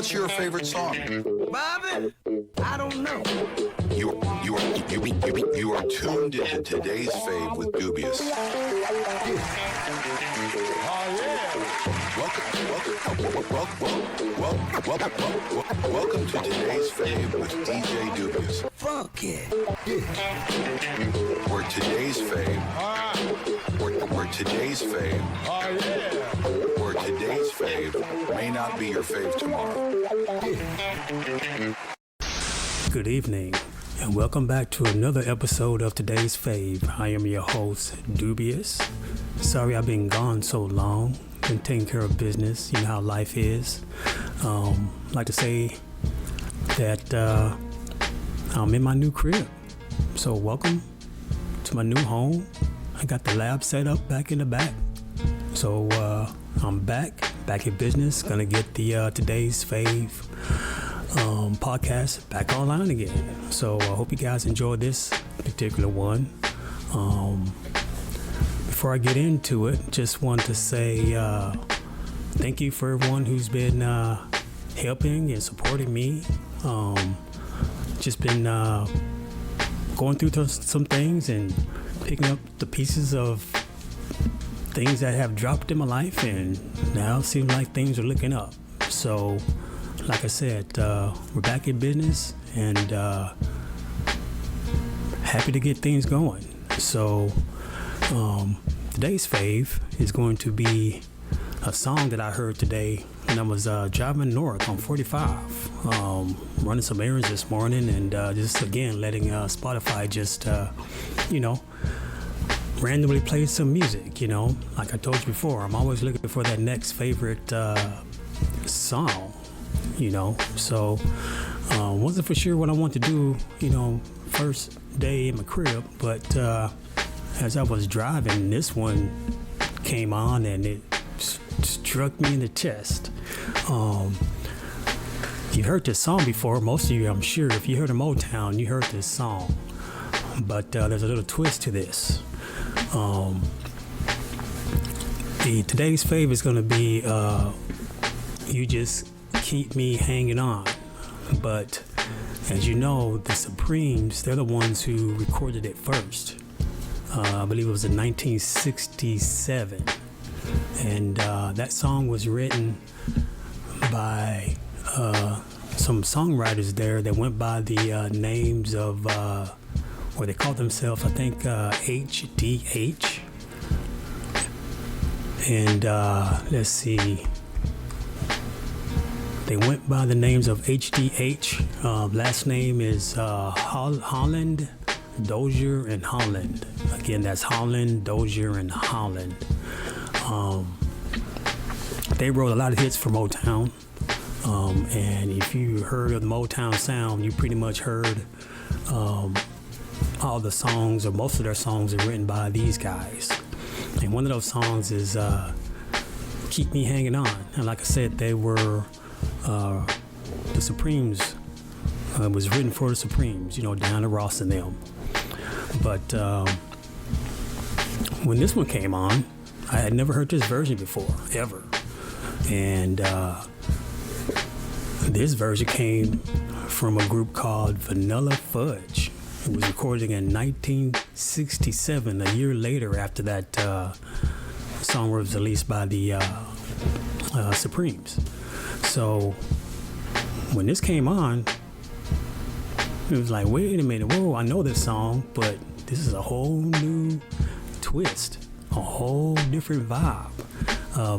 What's your favorite song? Bobby, I don't know. You are tuned into today's Fave with Dubious. Welcome to today's Fave with DJ Dubious. Fuck it. Where today's Fave. Where today's Fave. Where today's Fave may not be your fave tomorrow. Good evening, and welcome back to another episode of today's Fave. I am your host, Dubious. Sorry I've been gone so long. Been taking care of business. You know how life is. Like to say that I'm in my new crib. So welcome to my new home. I got the lab set up back in the back. So I'm back in business. Gonna get the today's Fave podcast back online again. So I hope you guys enjoy this particular one. Before I get into it, just want to say thank you for everyone who's been helping and supporting me. Just been going through some things and picking up the pieces of things that have dropped in my life, and now it seems like things are looking up. So like I said, we're back in business and happy to get things going. So today's Fave is going to be a song that I heard today when I was driving north on 45, running some errands this morning, and just again letting Spotify just randomly play some music. Like I told you before, I'm always looking for that next favorite song. So wasn't for sure what I want to do, first day in my crib, but as I was driving, this one came on and it struck me in the chest. You heard this song before, most of you, I'm sure. If you heard of Motown, you heard this song, but there's a little twist to this. Today's Fave is going to be You Just Keep Me Hanging On. But as you know, the Supremes, they're the ones who recorded it first. I believe it was in 1967. And that song was written by some songwriters there that went by the names of, or they called themselves, I think, HDH. And let's see. They went by the names of HDH. Last name is Holland, Dozier, and Holland. Again, that's Holland, Dozier, and Holland. They wrote a lot of hits for Motown. And if you heard of the Motown sound, you pretty much heard all the songs, or most of their songs, are written by these guys. And one of those songs is Keep Me Hanging On. And like I said, they were the Supremes. It was written for the Supremes, Diana Ross and them. But when this one came on, I had never heard this version before, ever. And this version came from a group called Vanilla Fudge. It was recorded in 1967, a year later after that song was released by the Supremes. So when this came on, it was like, wait a minute, whoa, I know this song, but this is a whole new twist, a whole different vibe.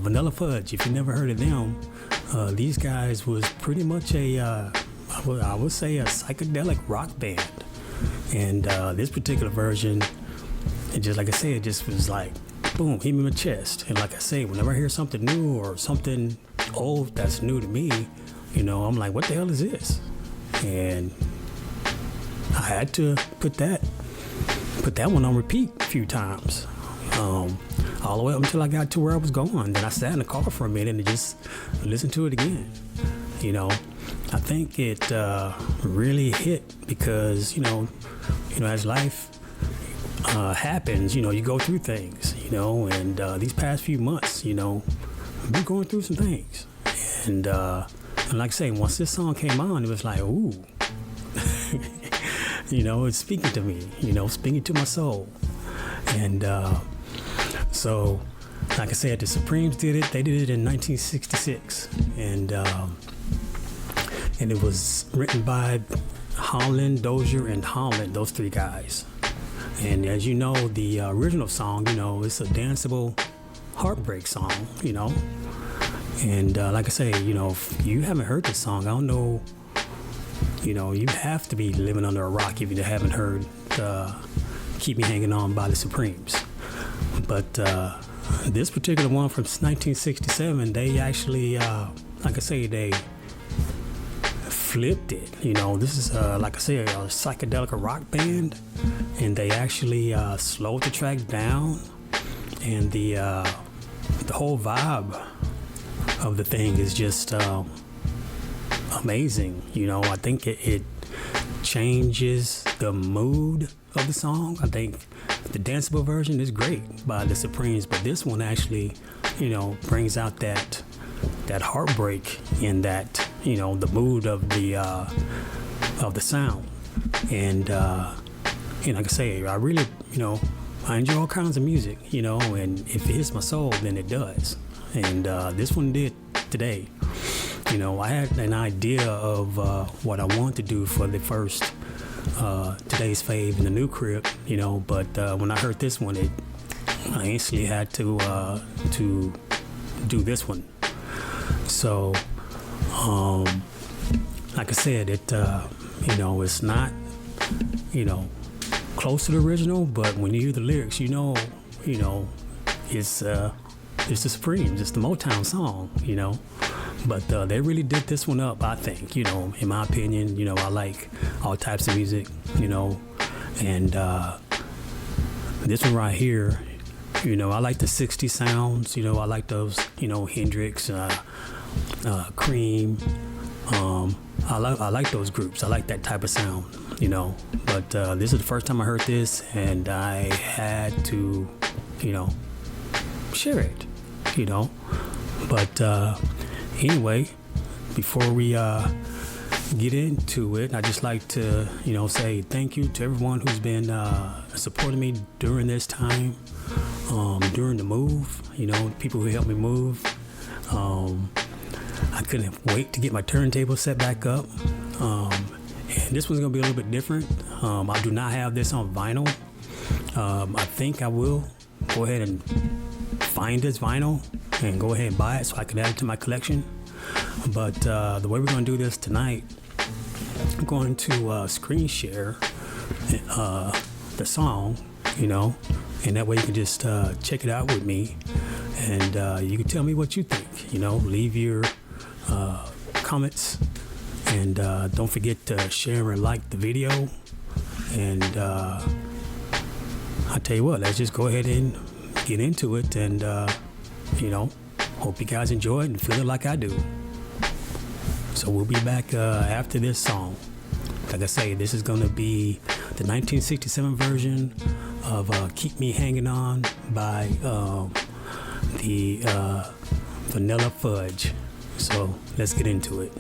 Vanilla Fudge, if you never heard of them, these guys was pretty much I would say a psychedelic rock band. And this particular version, it just, like I said, it just was like, boom, hit me in my chest. And like I say, whenever I hear something new or something old that's new to me, I'm like, what the hell is this? And I had to put that one on repeat a few times, all the way up until I got to where I was going. Then I sat in the car for a minute and just listened to it again. I think it really hit because as life happens, you go through things, and these past few months, we're going through some things, and And like I say, once this song came on, it was like, ooh, it's speaking to me, speaking to my soul. And so, like I said, the Supremes did it. They did it in 1966. And it was written by Holland, Dozier, and Holland, those three guys. And as you know, the original song, it's a danceable heartbreak song, And like I say, if you haven't heard this song, I don't know, you have to be living under a rock if you haven't heard Keep Me Hanging On by the Supremes. But this particular one from 1967, they actually, like I say, they flipped it. This is, like I said, a psychedelic rock band, and they actually slowed the track down, and the whole vibe of the thing is just amazing. I think it changes the mood of the song. I think the danceable version is great by the Supremes, but this one actually, brings out that heartbreak in that, the mood of the sound. And like I say, I really, I enjoy all kinds of music, and if it hits my soul, then it does. And this one did today. I had an idea of what I want to do for the first today's fave in the new crib, but when I heard this one, I instantly had to do this one. So, like I said, it it's not close to the original, but when you hear the lyrics, it's the Supremes, it's the Motown song, But they really did this one up, I think, in my opinion. I like all types of music, and this one right here, I like the 60s sounds, I like those, Hendrix, Cream. I like those groups. I like that type of sound, But this is the first time I heard this, and I had to, share it, But anyway, before we get into it, I'd just like to, say thank you to everyone who's been supporting me during this time, during the move, people who helped me move. I couldn't wait to get my turntable set back up. And this one's going to be a little bit different. I do not have this on vinyl. I think I will go ahead and find this vinyl and go ahead and buy it so I can add it to my collection. But the way we're going to do this tonight, I'm going to screen share the song, and that way you can just check it out with me, and you can tell me what you think, leave your comments, and don't forget to share and like the video. And I tell you what, let's just go ahead and get into it, and hope you guys enjoy it and feel it like I do. So we'll be back after this song. Like I say, this is going to be the 1967 version of Keep Me Hanging On by the Vanilla Fudge. So let's get into it.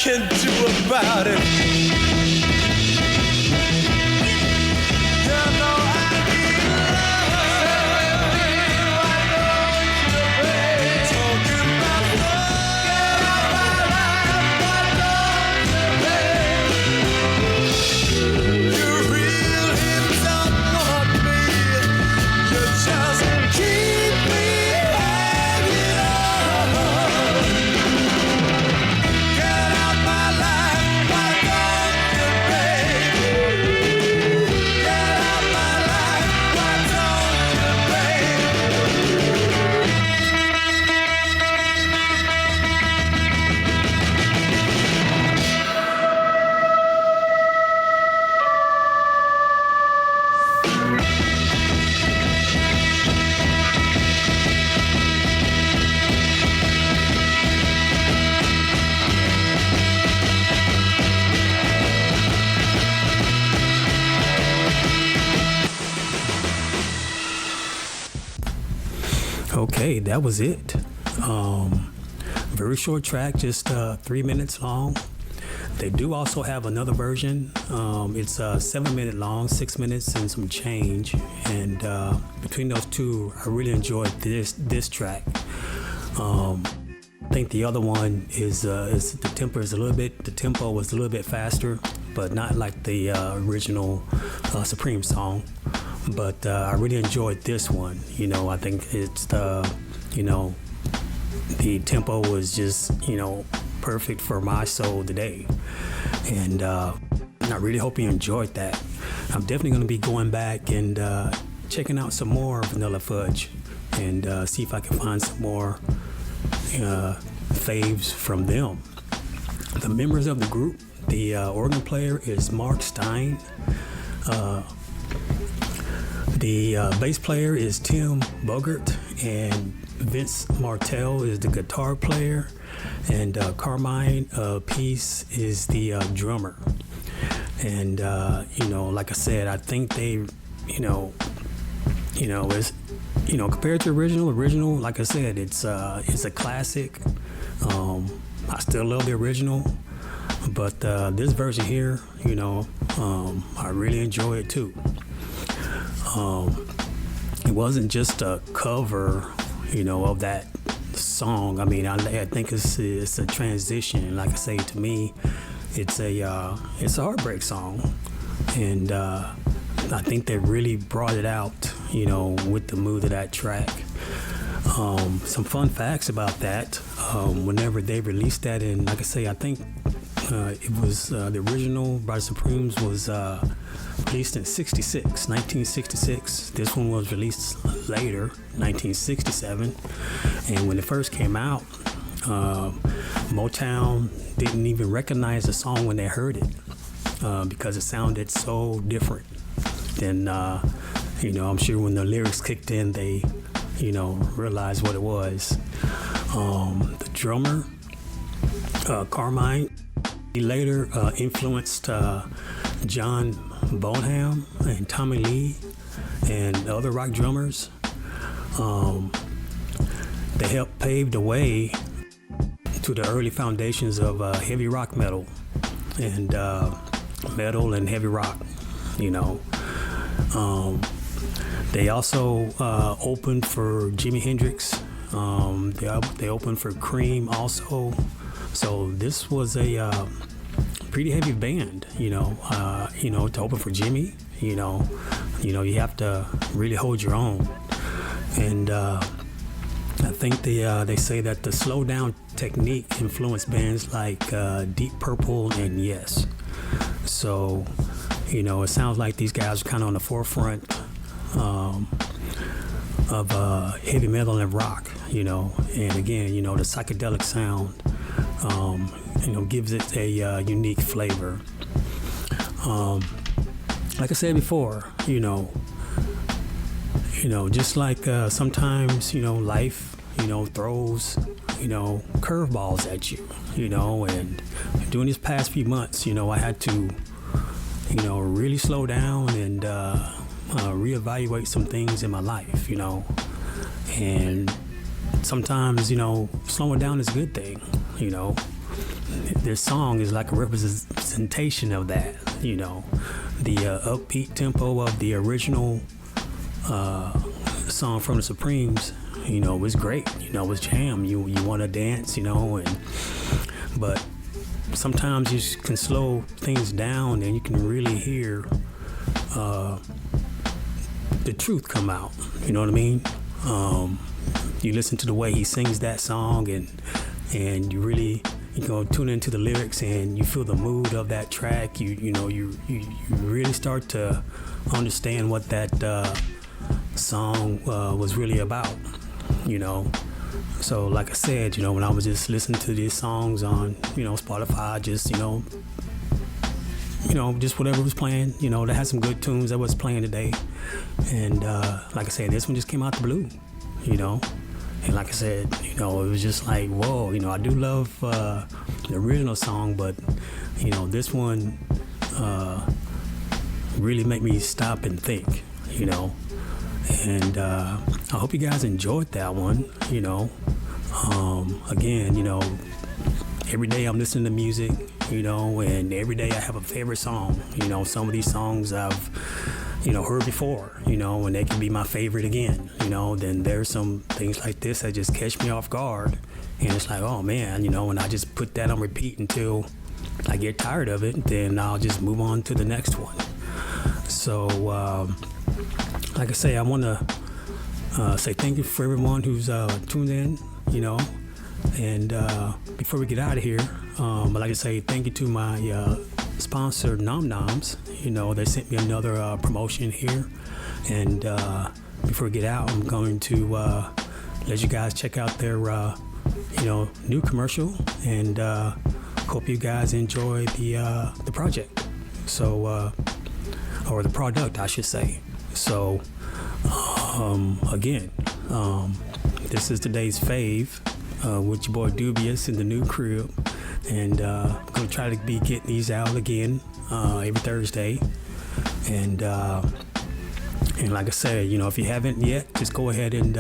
can do about it. You know I need love. Talking about love. Get out my life, why don't you, babe? You really don't want me. You just keep me hanging on. Get out my life, why don't you, babe? Get out my life, why don't you, babe? Okay, that was it. Very short track, just 3 minutes long. They do also have another version. It's 7 minute long, 6 minutes and some change. And between those two, I really enjoyed this track. I think the other one is the tempo was a little bit faster, but not like the original Supreme song. But I really enjoyed this one. You know, I think it's the tempo was just, perfect for my soul today. And I really hope you enjoyed that. I'm definitely going to be going back and checking out some more Vanilla Fudge and see if I can find some more faves from them. The members of the group, the organ player is Mark Stein. The bass player is Tim Bogert, and Vince Martell is the guitar player, and Carmine Peace is the drummer. And like I said, I think they, it's, compared to original, like I said, it's a classic. I still love the original, but this version here, I really enjoy it too. It wasn't just a cover, of that song. I mean, I think it's a transition. Like I say, to me, it's a heartbreak song, and I think they really brought it out, with the mood of that track. Some fun facts about that. Whenever they released that, and like I say, I think it was the original by the Supremes was released in 1966. This one was released later, 1967. And when it first came out, Motown didn't even recognize the song when they heard it because it sounded so different. Then, I'm sure when the lyrics kicked in, they, realized what it was. The drummer, Carmine, he later influenced John Bonham and Tommy Lee and other rock drummers. They helped pave the way to the early foundations of heavy rock metal and heavy rock, They also opened for Jimi Hendrix. They opened for Cream also. So this was a pretty heavy band, to open for Jimmy. You have to really hold your own. And I think they say that the slow down technique influenced bands like Deep Purple and Yes. So, it sounds like these guys are kind of on the forefront of heavy metal and rock, and again, the psychedelic sound, gives it a unique flavor. Like I said before, just like sometimes, life, throws, curveballs at you, and during these past few months, I had to, really slow down and reevaluate some things in my life, and sometimes, slowing down is a good thing, this song is like a representation of that. You know, the upbeat tempo of the original song from the Supremes, you know, was great. You know, it was jam. You want to dance, you know, but sometimes you can slow things down and you can really hear the truth come out. You know what I mean? You listen to the way he sings that song, and you really, you know, tune into the lyrics and you feel the mood of that track. You really start to understand what that song was really about. You know, so like I said, you know, when I was just listening to these songs on, you know, Spotify, just just whatever was playing, you know, that had some good tunes that was playing today. And like I said, this one just came out the blue, you know. And like I said, you know, it was just like, whoa, you know, I do love the original song, but, you know, this one really made me stop and think, you know. And I hope you guys enjoyed that one, you know. Again, you know, every day I'm listening to music, you know, and every day I have a favorite song. You know, some of these songs I've, you know, heard before, you know, and they can be my favorite again, you know. Then there's some things like this that just catch me off guard, and it's like, oh man, you know, and I just put that on repeat until I get tired of it, then I'll just move on to the next one. So like I say, I want to say thank you for everyone who's tuned in, you know. And before we get out of here, I'd like to say thank you to my sponsor, Nom Noms. You know, they sent me another promotion here. And before we get out, I'm going to let you guys check out their, you know, new commercial. And hope you guys enjoy the project. So, or the product, I should say. So, again, this is today's fave. With your boy Dubious in the new crib, and I'm gonna try to be getting these out again every Thursday, and like I said, you know, if you haven't yet, just go ahead and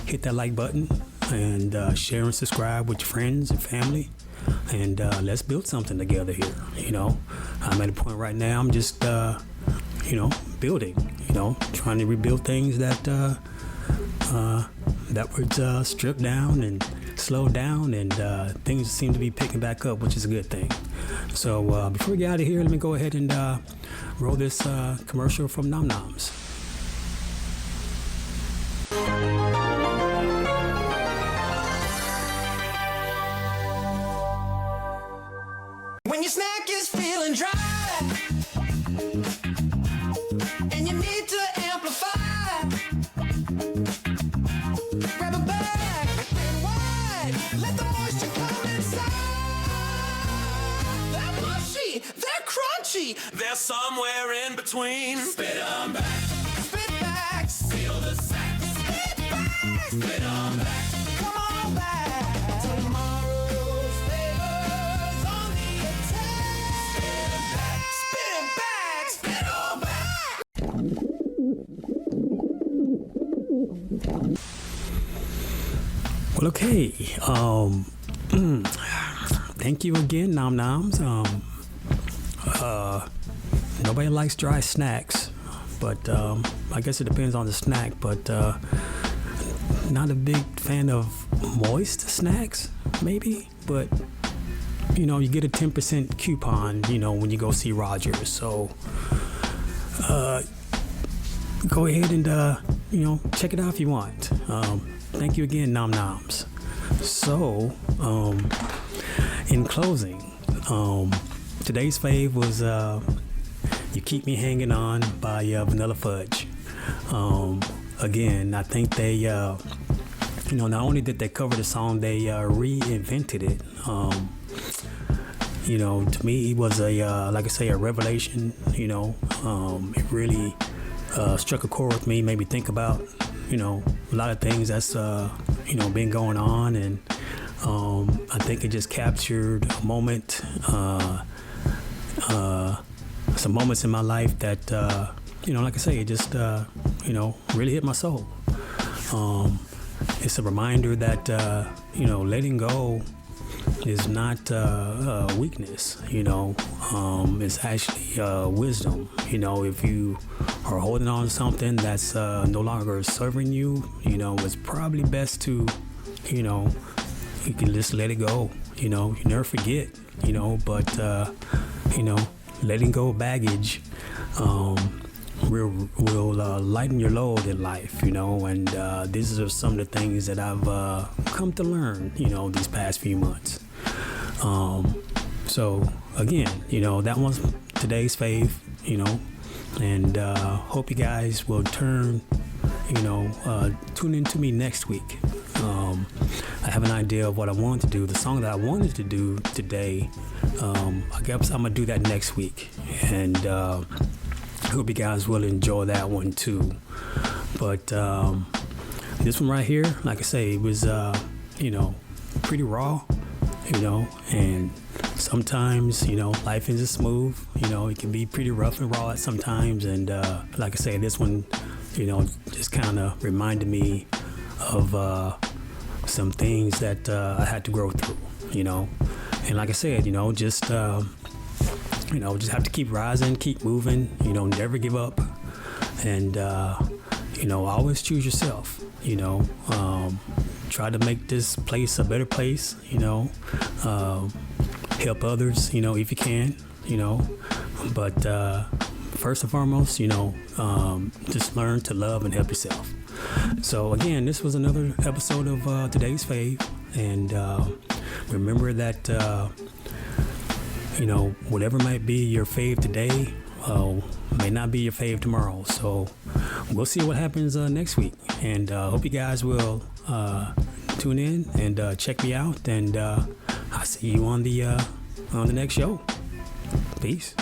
hit that like button and share and subscribe with your friends and family, and let's build something together here. You know, I'm at a point right now, I'm just you know, building, you know, trying to rebuild things that were stripped down and slowed down, and things seem to be picking back up, which is a good thing. So before we get out of here, let me go ahead and roll this commercial from Nom Noms. When your snack is feeling dry and you need to amplify, grab a bag and wide, let the moisture come inside. They're mushy, they're crunchy, they're somewhere in between. Spit 'em back, spit back, seal the sack. Spit back, spit 'em back. Come on back. Tomorrow's flavors on the attack. Spit 'em back, spit 'em back. Well, okay. Thank you again, Nom Noms. Nobody likes dry snacks, but I guess it depends on the snack. But not a big fan of moist snacks, maybe. But you know, you get a 10% coupon, you know, when you go see Rogers. So go ahead and you know, check it out if you want. Thank you again, Nom Noms. So, in closing, today's fave was You Keep Me Hangin' On by Vanilla Fudge. Again, I think they, you know, not only did they cover the song, they reinvented it. You know, to me, it was like I say, a revelation. You know, it really struck a chord with me, made me think about, you know, a lot of things that's, you know, been going on. And I think it just captured a moment, some moments in my life that, you know, like I say, it just, you know, really hit my soul. It's a reminder that, you know, letting go is not weakness, it's actually wisdom. If you are holding on to something that's no longer serving you, it's probably best to, you can just let it go. You never forget, but, letting go of baggage will lighten your load in life, and these are some of the things that I've come to learn, these past few months. So again, that was today's fave, and hope you guys will tune in to me next week. I have an idea of what I want to do. The song that I wanted to do today, I guess I'm gonna do that next week, and I hope you guys will enjoy that one too. But this one right here, like I say, it was pretty raw, and sometimes life isn't smooth. It can be pretty rough and raw at sometimes, and like I say, this one just kind of reminded me of some things that I had to grow through, and like I said, just just have to keep rising, keep moving, never give up, and always choose yourself. Try to make this place a better place. Help others, if you can. But first and foremost, just learn to love and help yourself. So again, this was another episode of today's fave, and remember that whatever might be your fave today may not be your fave tomorrow. So we'll see what happens next week, and hope you guys will tune in and check me out, and I'll see you on the next show. Peace.